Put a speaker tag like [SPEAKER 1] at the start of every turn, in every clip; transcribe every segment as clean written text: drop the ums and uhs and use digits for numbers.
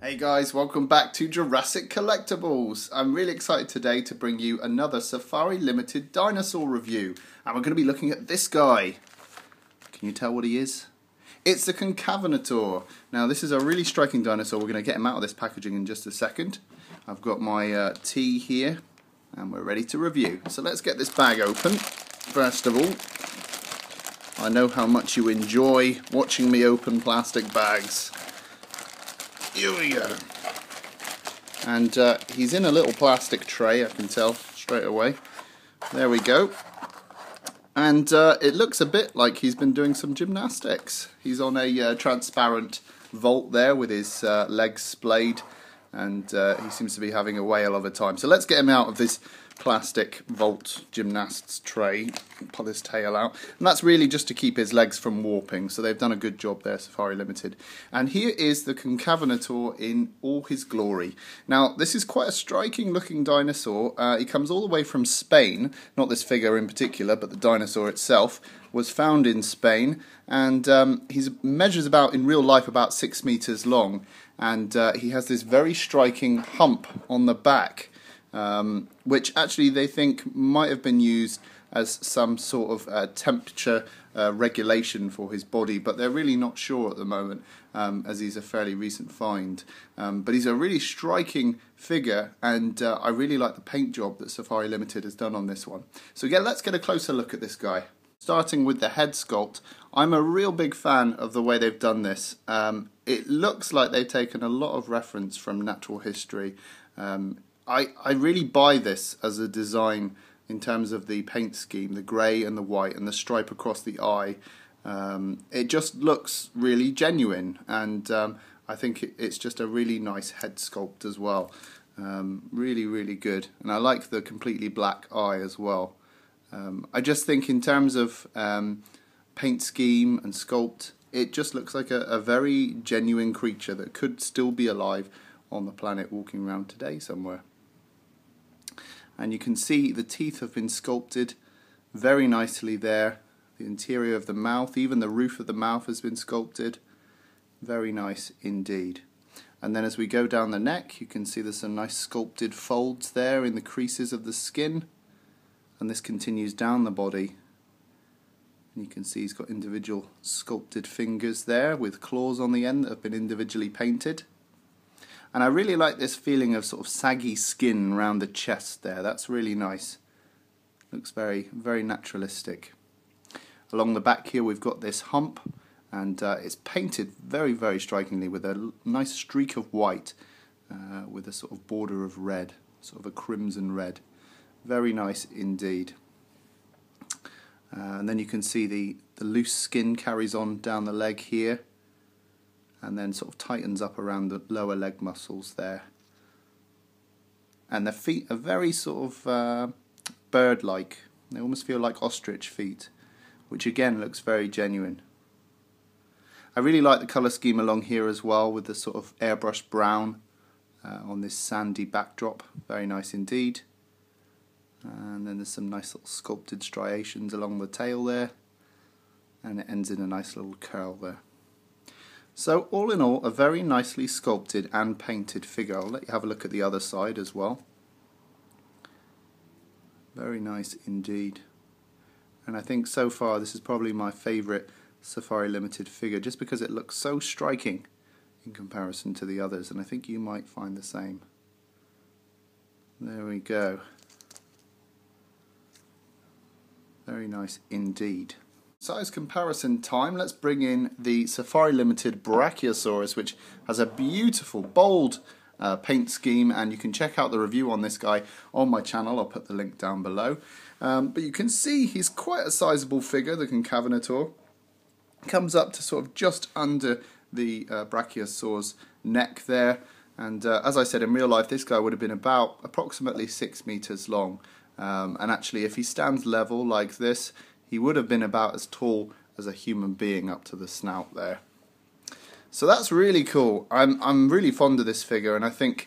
[SPEAKER 1] Hey guys, welcome back to Jurassic Collectibles. I'm really excited today to bring you another Safari Ltd dinosaur review. And we're going to be looking at this guy. Can you tell what he is? It's the Concavenator. Now this is a really striking dinosaur. We're going to get him out of this packaging in just a second. I've got my tea here and we're ready to review. So let's get this bag open. First of all, I know how much you enjoy watching me open plastic bags. Here we go. And he's in a little plastic tray, I can tell straight away. There we go. And it looks a bit like he's been doing some gymnastics. He's on a transparent vault there with his legs splayed, and he seems to be having a whale of a time. So let's get him out of this plastic vault gymnasts tray, pull his tail out, and that's really just to keep his legs from warping, so they've done a good job there, Safari Ltd. And here is the Concavenator in all his glory. Now this is quite a striking looking dinosaur. He comes all the way from Spain, not this figure in particular, but the dinosaur itself was found in Spain, and he measures about, in real life, about 6 meters long, and he has this very striking hump on the back, which actually they think might have been used as some sort of temperature regulation for his body, but they're really not sure at the moment, as he's a fairly recent find. But he's a really striking figure, and I really like the paint job that Safari Ltd has done on this one. So yeah, let's get a closer look at this guy. Starting with the head sculpt, I'm a real big fan of the way they've done this. It looks like they've taken a lot of reference from natural history. I really buy this as a design in terms of the paint scheme, the grey and the white and the stripe across the eye. It just looks really genuine, and I think it's just a really nice head sculpt as well. Really good, and I like the completely black eye as well. I just think in terms of paint scheme and sculpt, it just looks like a very genuine creature that could still be alive on the planet walking around today somewhere. And you can see the teeth have been sculpted very nicely there. The interior of the mouth, even the roof of the mouth has been sculpted. Very nice indeed. And then as we go down the neck, you can see there's some nice sculpted folds there in the creases of the skin. And this continues down the body. And you can see he's got individual sculpted fingers there with claws on the end that have been individually painted. And I really like this feeling of sort of saggy skin around the chest there. That's really nice. Looks very naturalistic. Along the back here we've got this hump, and it's painted very strikingly with a nice streak of white with a sort of border of red, sort of a crimson red. Very nice indeed. And then you can see the loose skin carries on down the leg here, and then sort of tightens up around the lower leg muscles there. And the feet are very sort of bird-like. They almost feel like ostrich feet, which again looks very genuine. I really like the colour scheme along here as well, with the sort of airbrushed brown on this sandy backdrop. Very nice indeed. And then there's some nice little sculpted striations along the tail there, and it ends in a nice little curl there. So all in all, a very nicely sculpted and painted figure. I'll let you have a look at the other side as well. Very nice indeed. And I think so far this is probably my favourite Safari Ltd figure, just because it looks so striking in comparison to the others, and I think you might find the same. There we go. Very nice indeed. Size comparison time. Let's bring in the Safari Ltd Brachiosaurus, which has a beautiful, bold paint scheme, and you can check out the review on this guy on my channel. I'll put the link down below. But you can see he's quite a sizable figure, the Concavenator. Comes up to sort of just under the Brachiosaurus neck there, and as I said, in real life this guy would have been about approximately 6 meters long. And actually, if he stands level like this, he would have been about as tall as a human being up to the snout there. So that's really cool. I'm really fond of this figure, and I think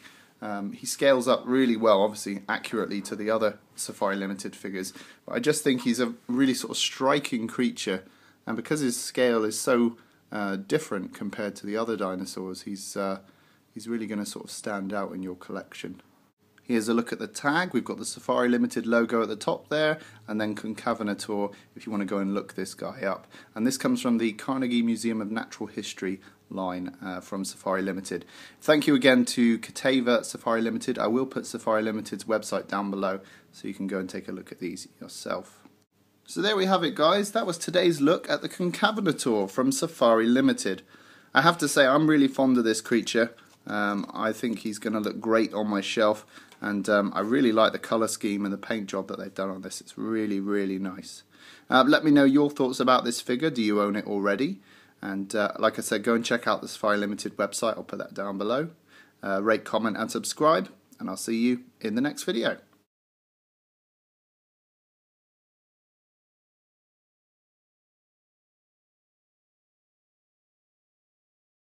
[SPEAKER 1] he scales up really well, obviously accurately to the other Safari Ltd figures. But I just think he's a really sort of striking creature, and because his scale is so different compared to the other dinosaurs, he's he's really going to sort of stand out in your collection. Here's a look at the tag. We've got the Safari Ltd logo at the top there, and then Concavenator if you want to go and look this guy up. And this comes from the Carnegie Museum of Natural History line from Safari Ltd. Thank you again to Catava Safari Ltd. I will put Safari Ltd's website down below so you can go and take a look at these yourself. So there we have it, guys. That was today's look at the Concavenator from Safari Ltd. I have to say I'm really fond of this creature. I think he's going to look great on my shelf, and I really like the colour scheme and the paint job that they've done on this. It's really, really nice. Let me know your thoughts about this figure. Do you own it already? And like I said, go and check out the Safari Ltd website. I'll put that down below. Rate, comment and subscribe, and I'll see you in the next video.